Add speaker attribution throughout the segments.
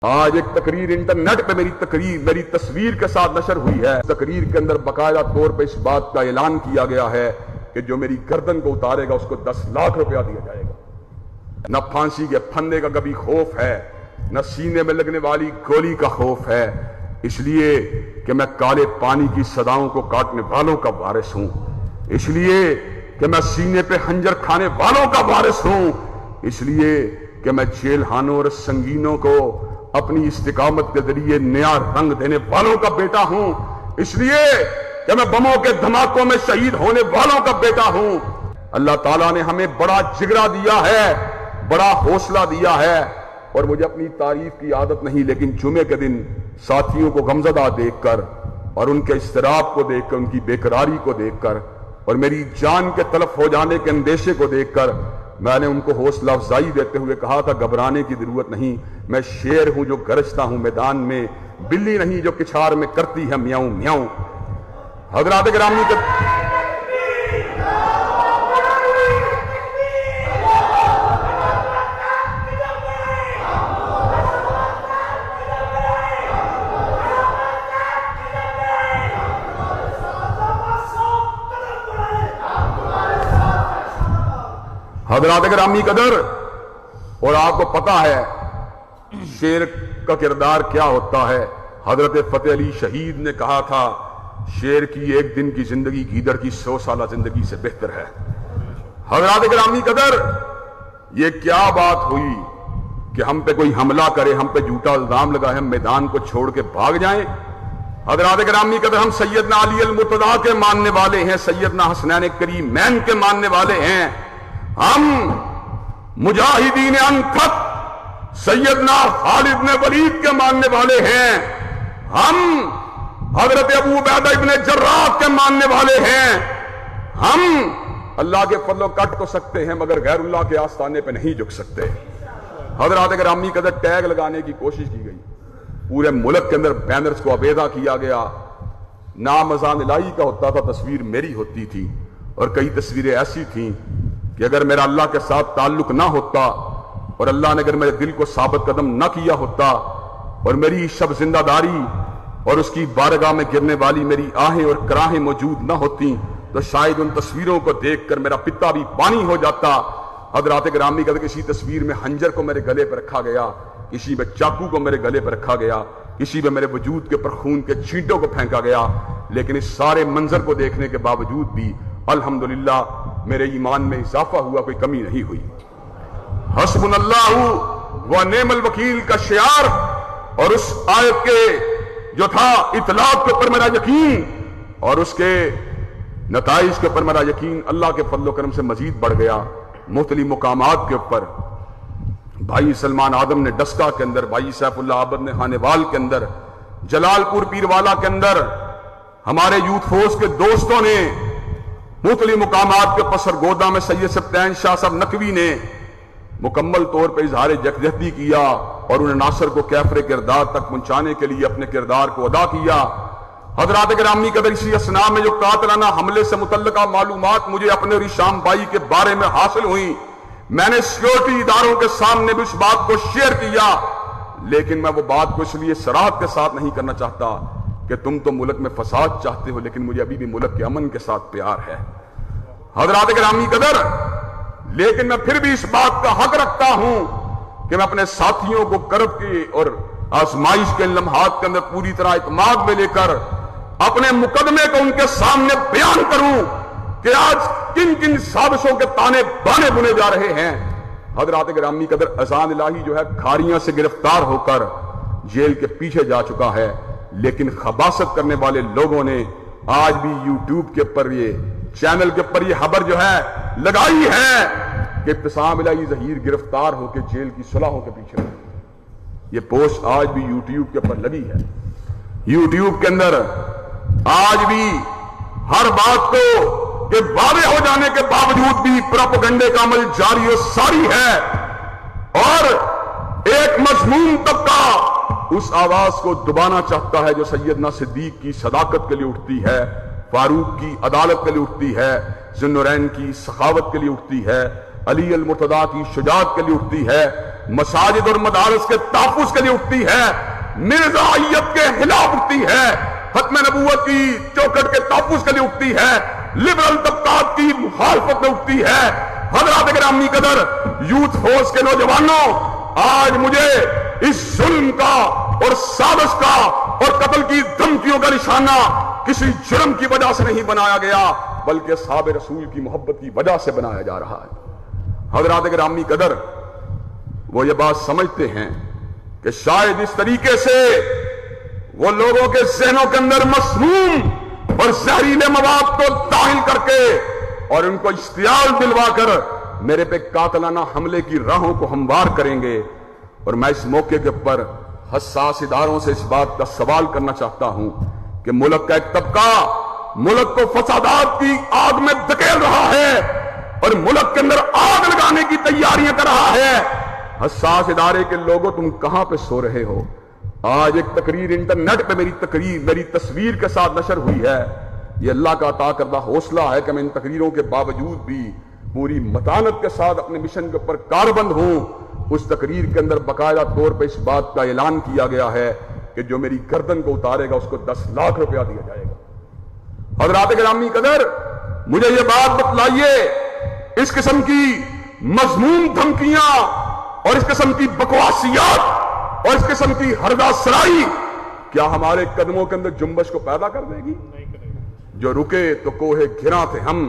Speaker 1: آج ایک تقریر انٹرنیٹ پہ میری تصویر کے ساتھ نشر ہوئی ہے. تقریر کے اندر باقاعدہ طور پہ اس بات کا اعلان کیا گیا ہے کہ جو میری گردن کو اتارے گا اس کو 10 لاکھ روپیہ دیا جائے گا. نہ پھانسی کے پھندے کا کبھی خوف ہے، نہ سینے میں لگنے والی گولی کا خوف ہے، اس لیے کہ میں کالے پانی کی صداؤں کو کاٹنے والوں کا وارث ہوں، اس لیے کہ میں سینے پہ خنجر کھانے والوں کا وارث ہوں، اس لیے کہ میں جیل خانوں اور سنگینوں کو اپنی استقامت کے ذریعے نیا رنگ دینے والوں کا بیٹا ہوں، اس لیے کہ میں بموں کے دھماکوں میں شہید ہونے والوں کا بیٹا ہوں. اللہ تعالیٰ نے ہمیں بڑا جگرا دیا ہے، بڑا حوصلہ دیا ہے، اور مجھے اپنی تعریف کی عادت نہیں، لیکن جمعے کے دن ساتھیوں کو غمزدہ دیکھ کر اور ان کے اضطراب کو دیکھ کر، ان کی بے قراری کو دیکھ کر اور میری جان کے تلف ہو جانے کے اندیشے کو دیکھ کر میں نے ان کو حوصلہ افزائی دیتے ہوئے کہا تھا گھبرانے کی ضرورت نہیں، میں شیر ہوں جو گرجتا ہوں میدان میں، بلی نہیں جو کچھار میں کرتی ہے میاؤں میاؤں. حضرات گرامی کے حضرات گرامی قدر، اور آپ کو پتا ہے شیر کا کردار کیا ہوتا ہے. حضرت فتح علی شہید نے کہا تھا شیر کی ایک دن کی زندگی گیدڑ کی 100 سالہ زندگی سے بہتر ہے. حضرات گرامی قدر، یہ کیا بات ہوئی کہ ہم پہ کوئی حملہ کرے، ہم پہ جھوٹا الزام لگائے، ہم میدان کو چھوڑ کے بھاگ جائیں. حضرات گرامی قدر، ہم سیدنا علی المرتضیٰ کے ماننے والے ہیں، سیدنا حسنین کریمین کے ماننے والے ہیں، ہم مجاہدین انفق سیدنا خالد بن ولید کے ماننے والے ہیں، ہم حضرت ابو عبیدہ ابن جراح کے ماننے والے ہیں. ہم اللہ کے فضل و کٹ تو سکتے ہیں مگر غیر اللہ کے آستانے پہ نہیں جھک سکتے. حضرات گرامی قدر، ٹیگ لگانے کی کوشش کی گئی، پورے ملک کے اندر بینرز کو آویزہ کیا گیا. نام اذان الہی کا ہوتا تھا، تصویر میری ہوتی تھی، اور کئی تصویریں ایسی تھیں کہ اگر میرا اللہ کے ساتھ تعلق نہ ہوتا اور اللہ نے اگر میرے دل کو ثابت قدم نہ کیا ہوتا اور میری شب زندہ داری اور اس کی بارگاہ میں گرنے والی میری آہیں اور کراہیں موجود نہ ہوتی تو شاید ان تصویروں کو دیکھ کر میرا پتا بھی پانی ہو جاتا. حضرات گرامی قدر، کسی تصویر میں خنجر کو میرے گلے پہ رکھا گیا، کسی میں چاقو کو میرے گلے پہ رکھا گیا، کسی میں میرے وجود کے پر خون کے چھینٹوں کو پھینکا گیا، لیکن اس سارے منظر کو دیکھنے کے باوجود بھی الحمدللہ میرے ایمان میں اضافہ ہوا، کوئی کمی نہیں ہوئی. حسبنا اللہ و نعم الوکیل کا شعار اور اس آیت کے جو تھا اطلاق کے اوپر میرا یقین اور اس کے نتائج کے اوپر میرا یقین اللہ کے فضل و کرم سے مزید بڑھ گیا. مختلف مقامات کے اوپر بھائی سلمان آدم نے ڈسکا کے اندر، بھائی سیف اللہ عابد نے خانیوال کے اندر، جلال پور پیروالا کے اندر، ہمارے یوتھ فورس کے دوستوں نے مختلف مقامات کے پسر گودا میں سید سبتین شاہ صاحب نقوی نے مکمل طور پہ اظہار یکجہتی کیا اور انہیں ناصر کو کیفر کردار تک پہنچانے کے لیے اپنے کردار کو ادا کیا. حضرات گرامی قدر، اسی اسنا میں جو قاتلانہ حملے سے متعلقہ معلومات مجھے اپنے اور شام بھائی کے بارے میں حاصل ہوئی، میں نے سیکورٹی اداروں کے سامنے بھی اس بات کو شیئر کیا، لیکن میں وہ بات کو اس لیے صراحت کے ساتھ نہیں کرنا چاہتا کہ تم تو ملک میں فساد چاہتے ہو، لیکن مجھے ابھی بھی ملک کے امن کے ساتھ پیار ہے. حضرات گرامی قدر، لیکن میں پھر بھی اس بات کا حق رکھتا ہوں کہ میں اپنے ساتھیوں کو کرب کی اور آزمائش کے لمحات کے اندر پوری طرح اعتماد میں لے کر اپنے مقدمے کو ان کے سامنے بیان کروں کہ آج کن کن سازشوں کے تانے بانے بنے جا رہے ہیں. حضرات گرامی قدر، اذان الہی جو ہے کھاریاں سے گرفتار ہو کر جیل کے پیچھے جا چکا ہے، لیکن خباثت کرنے والے لوگوں نے آج بھی یوٹیوب کے اوپر، یہ چینل کے اوپر یہ خبر جو ہے لگائی ہے کہ ابتسام الہی ظہیر گرفتار ہو کے جیل کی صلاحوں کے پیچھے رہے. یہ پوسٹ آج بھی یوٹیوب کے اوپر لگی ہے. یوٹیوب کے اندر آج بھی ہر بات کو کہ واضح ہو جانے کے باوجود بھی پروپیگنڈے کا عمل جاری و ساری ہے، اور ایک مذموم طبقہ اس آواز کو دبانا چاہتا ہے جو سیدنا صدیق کی صداقت کے لیے اٹھتی ہے، فاروق کی عدالت کے لیے اٹھتی ہے، ذوالنورین کی سخاوت کے لیے اٹھتی ہے، علی المرتضیٰ کی شجاعت کے لیے اٹھتی ہے. مساجد اور مدارس کے تحفظ کے لیے اٹھتی ہے، مرزائیت کے خلاف اٹھتی ہے، ختم نبوت کی چوکھٹ کے تحفظ کے لیے اٹھتی ہے، لبرل طبقات کی مخالفت میں اٹھتی ہے۔ حضرات گرامی قدر، یوتھ فورس کے نوجوانوں، آج مجھے اس ظلم کا اور سازش کا اور قتل کی دھمکیوں کا نشانہ کسی جرم کی وجہ سے نہیں بنایا گیا، بلکہ صحابہ رسول کی محبت کی وجہ سے بنایا جا رہا ہے۔ حضرات گرامی قدر، وہ یہ بات سمجھتے ہیں کہ شاید اس طریقے سے وہ لوگوں کے ذہنوں کے اندر مسموم اور زہریلے مواد کو داخل کر کے اور ان کو اشتعال دلوا کر میرے پہ قاتلانہ حملے کی راہوں کو ہموار کریں گے۔ اور میں اس موقع کے اوپر حساس اداروں سے اس بات کا سوال کرنا چاہتا ہوں کہ ملک کا ایک طبقہ ملک کو فسادات کی آگ میں دھکیل رہا ہے اور ملک کے اندر آگ لگانے کی تیاریاں کر رہا ہے۔ حساس ادارے کے لوگوں، تم کہاں پہ سو رہے ہو؟ آج ایک تقریر انٹرنیٹ پہ میری تصویر کے ساتھ نشر ہوئی ہے۔ یہ اللہ کا عطا کردہ حوصلہ ہے کہ میں ان تقریروں کے باوجود بھی پوری متانت کے ساتھ اپنے مشن کے اوپر کاربند ہوں۔ اس تقریر کے اندر باقاعدہ طور پہ اس بات کا اعلان کیا گیا ہے کہ جو میری گردن کو اتارے گا اس کو 10 لاکھ روپیہ دیا جائے گا۔ حضرات گرامی قدر، مجھے یہ بات بتلائیے، اس قسم کی مذموم دھمکیاں اور اس قسم کی بکواسیات اور اس قسم کی ہردہ سرائی کیا ہمارے قدموں کے اندر جنبش کو پیدا کر دے گی؟ جو رکے تو کوہ گھرا تھے ہم،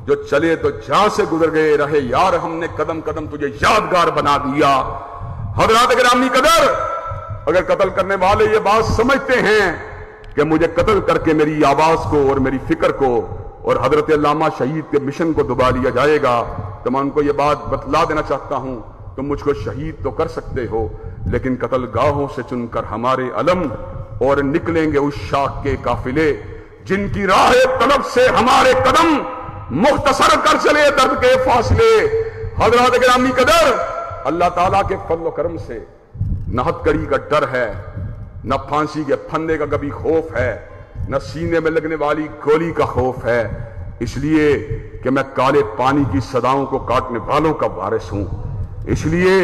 Speaker 1: جو چلے تو جہاں سے گزر گئے، رہے یار ہم نے قدم قدم تجھے یادگار بنا دیا۔ حضرات گرامی قدر، اگر قتل کرنے والے یہ بات سمجھتے ہیں کہ مجھے قتل کر کے میری آواز کو اور میری فکر کو اور حضرت علامہ شہید کے مشن کو دبا لیا جائے گا، تو میں ان کو یہ بات بتلا دینا چاہتا ہوں، تم مجھ کو شہید تو کر سکتے ہو، لیکن قتل گاہوں سے چن کر ہمارے علم اور نکلیں گے اس شاخ کے قافلے جن کی راہ طلب سے ہمارے قدم مختصر کر چلے درد کے فاصلے۔ حضرات گرامی قدر، اللہ تعالیٰ کے فضل و کرم سے نہ ہتھکڑی کا ڈر ہے، نہ پھانسی کے پھندے کا کبھی خوف ہے، نہ سینے میں لگنے والی گولی کا خوف ہے، اس لیے کہ میں کالے پانی کی صداؤں کو کاٹنے والوں کا وارث ہوں، اس لیے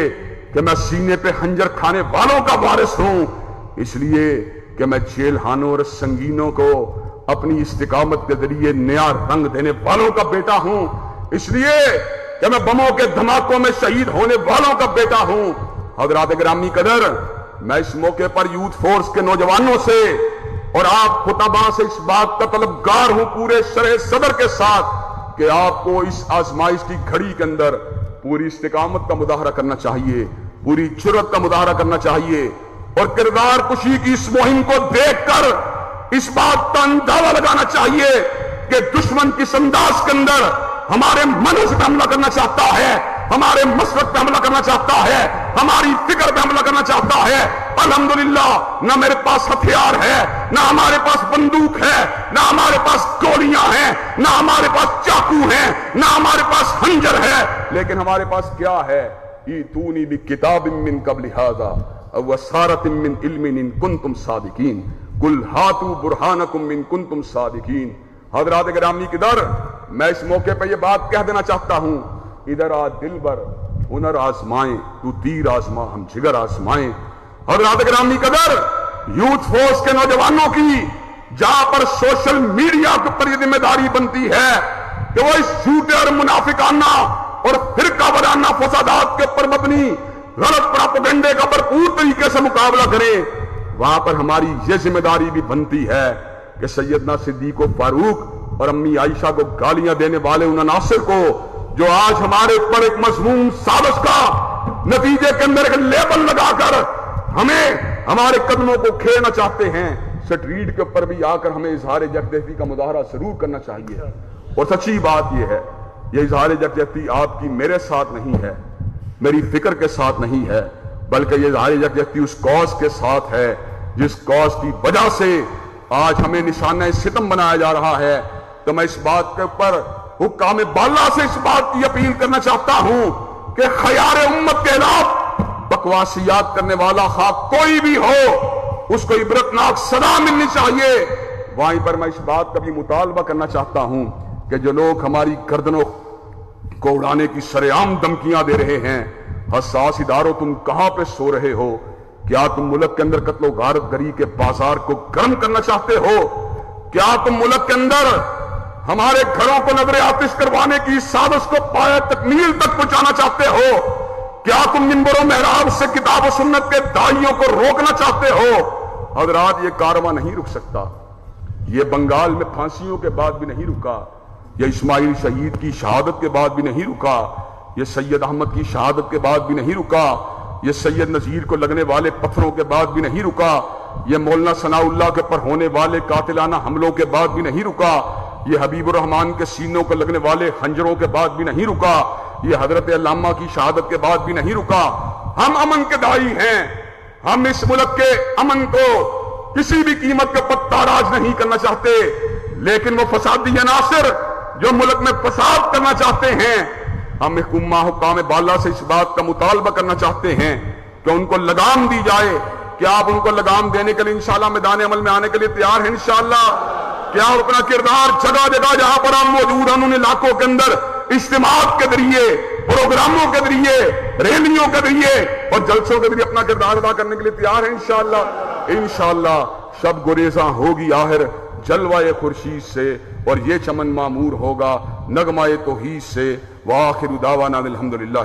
Speaker 1: کہ میں سینے پہ خنجر کھانے والوں کا وارث ہوں، اس لیے کہ میں جیل خانوں اور سنگینوں کو اپنی استقامت کے ذریعے نیا رنگ دینے والوں کا بیٹا ہوں، اس لیے کہ میں بموں کے دھماکوں میں شہید ہونے والوں کا بیٹا ہوں۔ حضرات گرامی قدر، میں اس موقع پر یوتھ فورس کے نوجوانوں سے اور آپ خطباء سے اس بات کا طلبگار ہوں پورے شرح صدر کے ساتھ کہ آپ کو اس آزمائش کی گھڑی کے اندر پوری استقامت کا مظاہرہ کرنا چاہیے، پوری جرأت کا مظاہرہ کرنا چاہیے، اور کردار کشی کی اس مہم کو دیکھ کر اس بات کا اندازہ لگانا چاہیے کہ دشمن کس انداز کے اندر ہمارے منحص پہ حملہ کرنا چاہتا ہے، ہمارے مسلک پہ حملہ کرنا چاہتا ہے، ہماری فکر پہ حملہ کرنا چاہتا ہے۔ الحمدللہ نہ میرے پاس ہتھیار ہے، نہ ہمارے پاس بندوق ہے، نہ ہمارے پاس گولیاں ہیں، نہ ہمارے پاس چاقو ہیں، نہ ہمارے پاس خنجر ہے، لیکن ہمارے پاس کیا ہے؟ ایتونی بکتاب من قبل ھذا او اسارۃ من علم ان کنتم صادقین قل ہاتوا برہانکم ان کنتم صادقین۔ حضرات گرامی قدر، میں اس موقع پہ یہ بات کہہ دینا چاہتا ہوں، ادھر آ دلبر ہنر آزمائیں، تو تیر آزما ہم جگر آزمائیں۔ حضرات گرامی قدر، یوتھ فورس کے نوجوانوں کی جہاں پر سوشل میڈیا کے اوپر یہ ذمہ داری بنتی ہے کہ وہ اس جھوٹے اور منافقانہ اور فرقہ وارانہ فسادات کے اوپر مبنی غلط پراپیگنڈے کا بھرپور طریقے سے مقابلہ کریں، وہاں پر ہماری یہ ذمہ داری بھی بنتی ہے کہ سیدنا صدیق و فاروق اور امی عائشہ کو گالیاں دینے والے ان عناصر کو جو آج ہمارے اوپر ایک مضمون سازش کا نتیجے کے اندر ایک لیبل لگا کر ہمیں ہمارے قدموں کو کھیرنا چاہتے ہیں، سٹریٹ کے اوپر بھی آ کر ہمیں اظہار یکجہتی کا مظاہرہ ضرور کرنا چاہیے۔ اور سچی بات یہ ہے، یہ اظہار یکجہتی آپ کی میرے ساتھ نہیں ہے، میری فکر کے ساتھ نہیں ہے، بلکہ یہ اظہار یکجہتی اس کاز کے ساتھ ہے جس کاز کی وجہ سے آج ہمیں نشانہ ستم بنایا جا رہا ہے۔ تو میں اس بات کے اوپر حکام بالا سے اس بات کی اپیل کرنا چاہتا ہوں کہ خیار امت کے خلاف بکواسیات کرنے والا خواہ کوئی بھی ہو، اس کو عبرتناک سزا ملنی چاہیے۔ وہیں پر میں اس بات کا بھی مطالبہ کرنا چاہتا ہوں کہ جو لوگ ہماری گردنوں کو اڑانے کی سرعام دھمکیاں دے رہے ہیں، حساس اداروں تم کہاں پہ سو رہے ہو؟ کیا تم ملک کے اندر قتل و غارت گری کے بازار کو گرم کرنا چاہتے ہو؟ کیا تم ملک کے اندر ہمارے گھروں کو نظر آتش کروانے کی سازش کو پایہ تکمیل تک پہنچانا چاہتے ہو؟ کیا تم منبر و محراب سے کتاب و سنت کے داعیوں کو روکنا چاہتے ہو؟ حضرات، یہ کارواں نہیں رک سکتا۔ یہ بنگال میں پھانسیوں کے بعد بھی نہیں رکا، یہ اسماعیل شہید کی شہادت کے بعد بھی نہیں رکا، یہ سید احمد کی شہادت کے بعد بھی نہیں رکا، یہ سید نذیر کو لگنے والے پتھروں کے بعد بھی نہیں رکا، یہ مولانا ثناء اللہ کے پر ہونے والے قاتلانہ حملوں کے بعد بھی نہیں رکا، یہ حبیب الرحمان کے سینوں کو لگنے والے خنجروں کے بعد بھی نہیں رکا، یہ حضرت علامہ کی شہادت کے بعد بھی نہیں رکا۔ ہم امن کے داعی ہیں، ہم اس ملک کے امن کو کسی بھی قیمت کے اوپر تاراج نہیں کرنا چاہتے، لیکن وہ فسادی عناصر جو ملک میں فساد کرنا چاہتے ہیں، ہم حکام بالا سے اس بات کا مطالبہ کرنا چاہتے ہیں کہ ان کو لگام دی جائے۔ کیا آپ ان کو لگام دینے کے لیے انشاءاللہ میدان عمل میں آنے کے لیے تیار ہیں؟ انشاءاللہ کیا آپ اپنا کردار جگہ جگہ جہاں پر ہم موجود ہیں ان علاقوں کے اندر اجتماعات کے ذریعے، پروگراموں کے ذریعے، ریلیوں کے ذریعے اور جلسوں کے ذریعے اپنا کردار ادا کرنے کے لیے تیار ہیں؟ انشاءاللہ شب گریزاں ہوگی آخر جلوہ خورشید سے، اور یہ چمن معمور ہوگا نغمہ توحید سے۔ وآخر دعوانا الحمدللہ۔